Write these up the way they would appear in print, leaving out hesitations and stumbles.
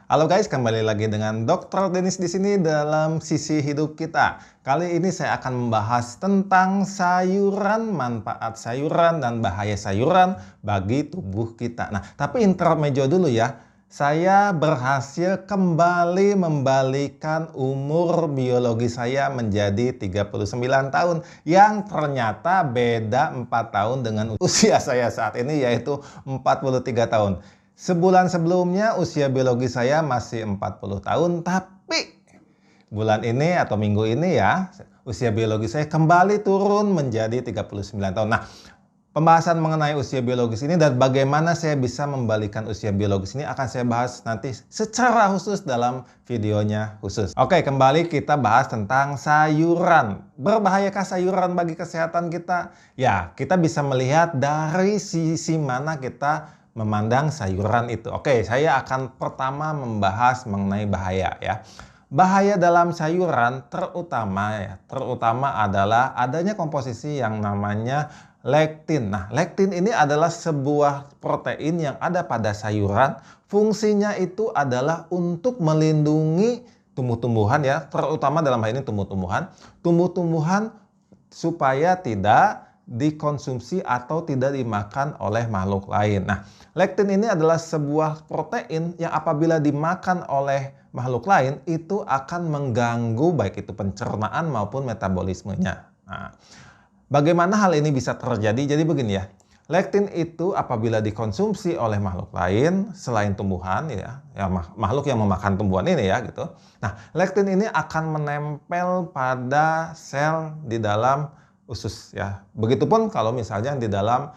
Halo guys, kembali lagi dengan Dr. Denis di sini dalam sisi hidup kita. Kali ini saya akan membahas tentang sayuran, manfaat sayuran dan bahaya sayuran bagi tubuh kita. Nah, tapi intermezzo dulu ya. Saya berhasil kembali membalikan umur biologi saya menjadi 39 tahun yang ternyata beda 4 tahun dengan usia saya saat ini yaitu 43 tahun. Sebulan sebelumnya usia biologi saya masih 40 tahun, tapi bulan ini atau minggu ini ya, usia biologi saya kembali turun menjadi 39 tahun. Nah, pembahasan mengenai usia biologis ini dan bagaimana saya bisa membalikan usia biologis ini akan saya bahas nanti secara khusus dalam videonya khusus. Oke, kembali kita bahas tentang sayuran. Berbahayakah sayuran bagi kesehatan kita? Ya, kita bisa melihat dari sisi mana kita memandang sayuran itu. Oke, saya akan pertama membahas mengenai bahaya ya. Bahaya dalam sayuran terutama adalah adanya komposisi yang namanya lektin. Nah, lektin ini adalah sebuah protein yang ada pada sayuran. Fungsinya itu adalah untuk melindungi tumbuh-tumbuhan ya, terutama dalam hal ini tumbuh-tumbuhan supaya tidak dikonsumsi atau tidak dimakan oleh makhluk lain. Nah, lektin ini adalah sebuah protein yang apabila dimakan oleh makhluk lain itu akan mengganggu baik itu pencernaan maupun metabolismenya. Nah, bagaimana hal ini bisa terjadi? Jadi begini ya, lektin itu apabila dikonsumsi oleh makhluk lain selain tumbuhan ya makhluk yang memakan tumbuhan ini ya gitu. Nah, lektin ini akan menempel pada sel di dalam usus ya. Begitupun kalau misalnya di dalam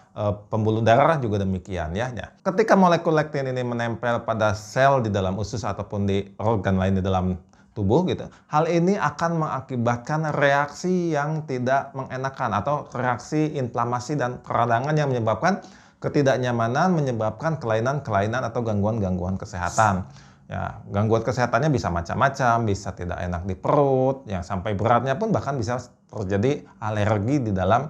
pembuluh darah juga demikian ya. Ketika molekul lektin ini menempel pada sel di dalam usus ataupun di organ lain di dalam tubuh gitu, hal ini akan mengakibatkan reaksi yang tidak mengenakan atau reaksi inflamasi dan peradangan yang menyebabkan ketidaknyamanan, menyebabkan kelainan-kelainan atau gangguan-gangguan kesehatan. Ya, gangguan kesehatannya bisa macam-macam, bisa tidak enak di perut, yang sampai beratnya pun bahkan bisa terjadi alergi di dalam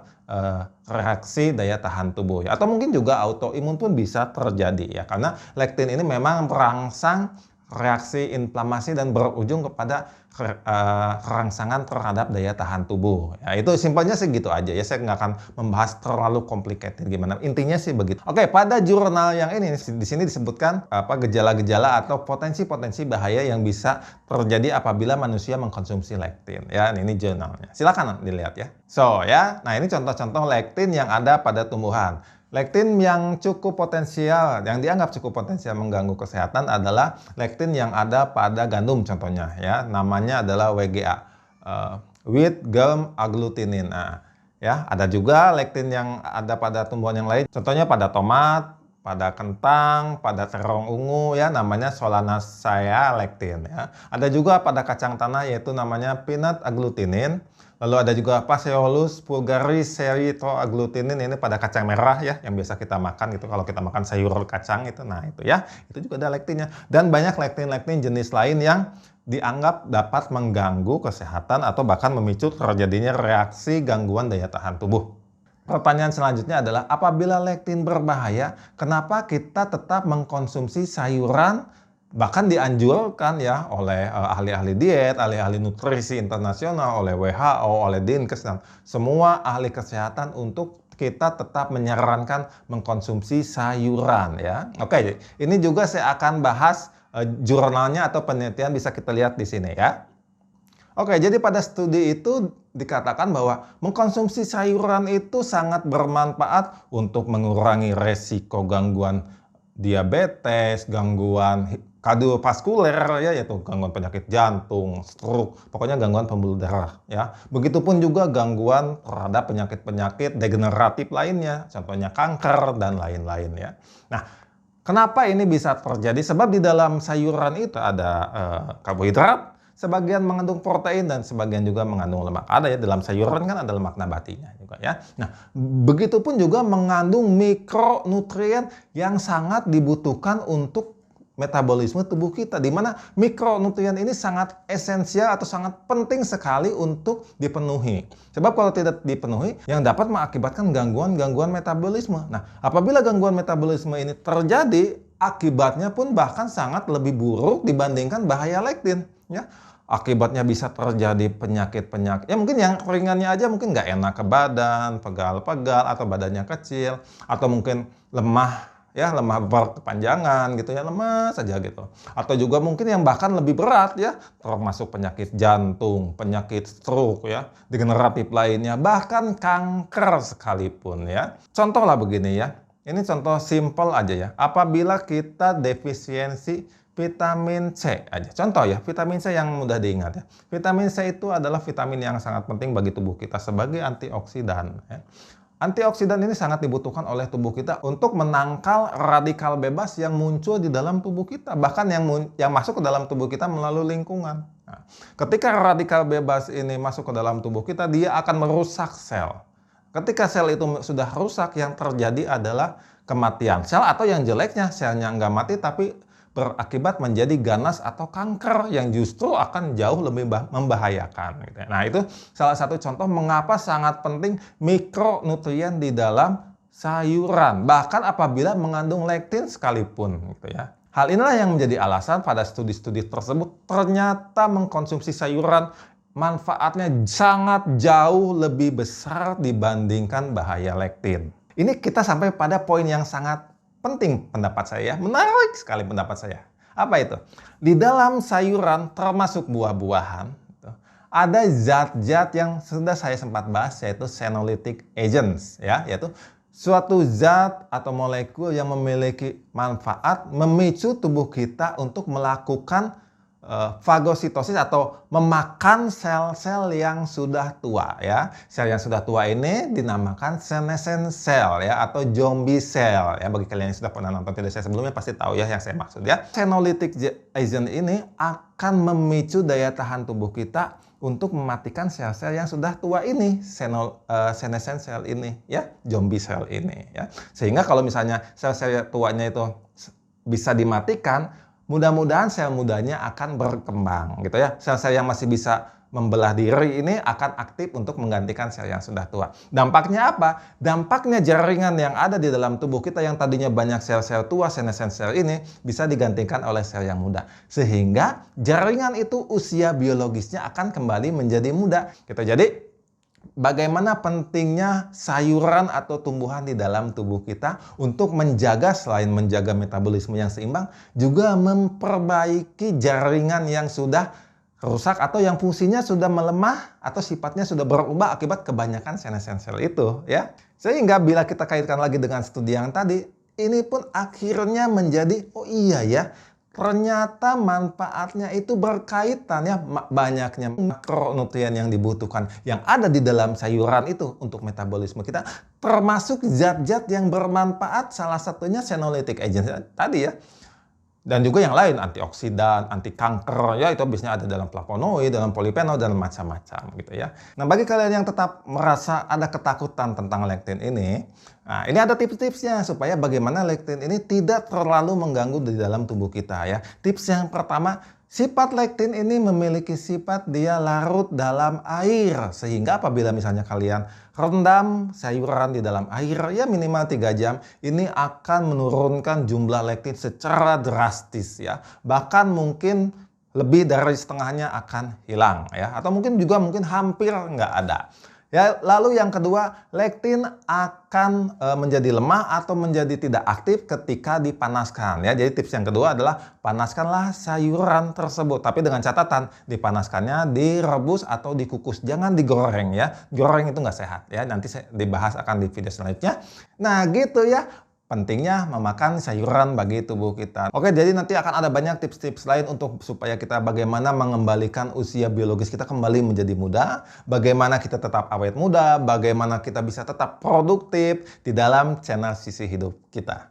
reaksi daya tahan tubuh. Ya. Atau mungkin juga autoimun pun bisa terjadi ya, karena lektin ini memang merangsang reaksi inflamasi dan berujung kepada kerangsangan terhadap daya tahan tubuh. Ya, itu simpelnya sih gitu aja ya. Saya nggak akan membahas terlalu complicated gimana. Intinya sih begitu. Oke, pada jurnal yang ini di sini disebutkan gejala-gejala atau potensi-potensi bahaya yang bisa terjadi apabila manusia mengkonsumsi lektin. Ya, ini jurnalnya. Silakan dilihat ya. So ya, nah ini contoh-contoh lektin yang ada pada tumbuhan. Lektin yang cukup potensial, yang dianggap cukup potensial mengganggu kesehatan adalah lektin yang ada pada gandum contohnya ya, namanya adalah WGA, wheat germ agglutinin. Nah, ya ada juga lektin yang ada pada tumbuhan yang lain, contohnya pada tomat, pada kentang, pada terong ungu ya, namanya Solanaceae lectin ya. Ada juga pada kacang tanah yaitu namanya peanut agglutinin. Lalu ada juga Phaseolus vulgaris agglutinin, ini pada kacang merah ya, yang biasa kita makan gitu kalau kita makan sayur kacang itu. Nah, itu ya, itu juga ada lektinnya. Dan banyak lektin-lektin jenis lain yang dianggap dapat mengganggu kesehatan atau bahkan memicu terjadinya reaksi gangguan daya tahan tubuh. Pertanyaan selanjutnya adalah apabila lektin berbahaya, kenapa kita tetap mengkonsumsi sayuran? Bahkan dianjurkan ya oleh ahli-ahli diet, ahli-ahli nutrisi internasional, oleh WHO, oleh Dinkes, dan semua ahli kesehatan untuk kita tetap menyarankan mengkonsumsi sayuran ya. Oke, ini juga saya akan bahas jurnalnya atau penelitian, bisa kita lihat di sini ya. Oke, jadi pada studi itu dikatakan bahwa mengkonsumsi sayuran itu sangat bermanfaat untuk mengurangi resiko gangguan diabetes, gangguan kardiovaskuler ya, yaitu gangguan penyakit jantung, stroke, pokoknya gangguan pembuluh darah ya. Begitupun juga gangguan terhadap penyakit-penyakit degeneratif lainnya, contohnya kanker dan lain-lain ya. Nah, kenapa ini bisa terjadi? Sebab di dalam sayuran itu ada karbohidrat, sebagian mengandung protein dan sebagian juga mengandung lemak. Ada ya, dalam sayuran kan ada lemak nabatinya juga ya. Nah, begitupun juga mengandung mikronutrien yang sangat dibutuhkan untuk metabolisme tubuh kita, di mana mikronutrien ini sangat esensial atau sangat penting sekali untuk dipenuhi. Sebab kalau tidak dipenuhi, yang dapat mengakibatkan gangguan-gangguan metabolisme. Nah, apabila gangguan metabolisme ini terjadi, akibatnya pun bahkan sangat lebih buruk dibandingkan bahaya lektin, ya. Akibatnya bisa terjadi penyakit-penyakit, ya mungkin yang ringannya aja mungkin nggak enak ke badan, pegal-pegal, atau badannya kecil, atau mungkin lemah, ya lemah berkepanjangan gitu ya, lemas saja gitu. Atau juga mungkin yang bahkan lebih berat ya, termasuk penyakit jantung, penyakit stroke ya, degeneratif lainnya, bahkan kanker sekalipun ya. Contoh lah begini ya, ini contoh simple aja ya, apabila kita defisiensi vitamin C aja. Contoh ya, vitamin C yang mudah diingat ya. Vitamin C itu adalah vitamin yang sangat penting bagi tubuh kita sebagai antioksidan. Ya. Antioksidan ini sangat dibutuhkan oleh tubuh kita untuk menangkal radikal bebas yang muncul di dalam tubuh kita. Bahkan yang masuk ke dalam tubuh kita melalui lingkungan. Nah, ketika radikal bebas ini masuk ke dalam tubuh kita, dia akan merusak sel. Ketika sel itu sudah rusak, yang terjadi adalah kematian sel, atau yang jeleknya selnya nggak mati tapi berakibat menjadi ganas atau kanker yang justru akan jauh lebih membahayakan. Gitu. Nah, itu salah satu contoh mengapa sangat penting mikronutrien di dalam sayuran, bahkan apabila mengandung lektin sekalipun. Gitu ya. Hal inilah yang menjadi alasan pada studi-studi tersebut ternyata mengkonsumsi sayuran manfaatnya sangat jauh lebih besar dibandingkan bahaya lektin. Ini kita sampai pada poin yang sangat penting pendapat saya, menarik sekali pendapat saya. Apa itu? Di dalam sayuran termasuk buah-buahan, ada zat-zat yang sudah saya sempat bahas, yaitu senolytic agents, ya, yaitu suatu zat atau molekul yang memiliki manfaat memicu tubuh kita untuk melakukan fagositosis atau memakan sel-sel yang sudah tua ya. Sel yang sudah tua ini dinamakan senescent cell ya, atau zombie cell ya. Bagi kalian yang sudah pernah nonton video saya sebelumnya pasti tahu ya yang saya maksud ya. Senolytic agent ini akan memicu daya tahan tubuh kita untuk mematikan sel-sel yang sudah tua ini, senescent cell ini ya, zombie cell ini ya. Sehingga kalau misalnya sel-sel tuanya itu bisa dimatikan, mudah-mudahan sel mudanya akan berkembang gitu ya. Sel-sel yang masih bisa membelah diri ini akan aktif untuk menggantikan sel yang sudah tua. Dampaknya apa? Dampaknya jaringan yang ada di dalam tubuh kita yang tadinya banyak sel-sel tua, senescent cell ini bisa digantikan oleh sel yang muda. Sehingga jaringan itu usia biologisnya akan kembali menjadi muda. Gitu. Jadi bagaimana pentingnya sayuran atau tumbuhan di dalam tubuh kita untuk menjaga, selain menjaga metabolisme yang seimbang, juga memperbaiki jaringan yang sudah rusak atau yang fungsinya sudah melemah atau sifatnya sudah berubah akibat kebanyakan senescent cell itu ya. Sehingga bila kita kaitkan lagi dengan studi yang tadi, ini pun akhirnya menjadi, oh iya ya, ternyata manfaatnya itu berkaitan ya, banyaknya makronutrien yang dibutuhkan yang ada di dalam sayuran itu untuk metabolisme kita, termasuk zat-zat yang bermanfaat, salah satunya senolytic agent tadi ya. Dan juga yang lain, antioksidan, anti kanker, ya itu biasanya ada dalam flavonoid, dalam polifenol, dan macam-macam gitu ya. Nah, bagi kalian yang tetap merasa ada ketakutan tentang lektin ini, nah ini ada tips-tipsnya supaya bagaimana lektin ini tidak terlalu mengganggu di dalam tubuh kita ya. Tips yang pertama, sifat lektin ini memiliki sifat dia larut dalam air, sehingga apabila misalnya kalian rendam sayuran di dalam air ya minimal 3 jam, ini akan menurunkan jumlah lektin secara drastis ya. Bahkan mungkin lebih dari setengahnya akan hilang ya, atau mungkin hampir nggak ada. Ya, lalu yang kedua, lektin akan menjadi lemah atau menjadi tidak aktif ketika dipanaskan ya. Jadi tips yang kedua adalah panaskanlah sayuran tersebut, tapi dengan catatan dipanaskannya direbus atau dikukus, jangan digoreng ya. Goreng itu nggak sehat ya. Nanti saya dibahas akan di video selanjutnya. Nah, gitu ya. Pentingnya memakan sayuran bagi tubuh kita. Oke, jadi nanti akan ada banyak tips-tips lain untuk supaya kita bagaimana mengembalikan usia biologis kita kembali menjadi muda, bagaimana kita tetap awet muda, bagaimana kita bisa tetap produktif di dalam channel Sisi Hidup kita.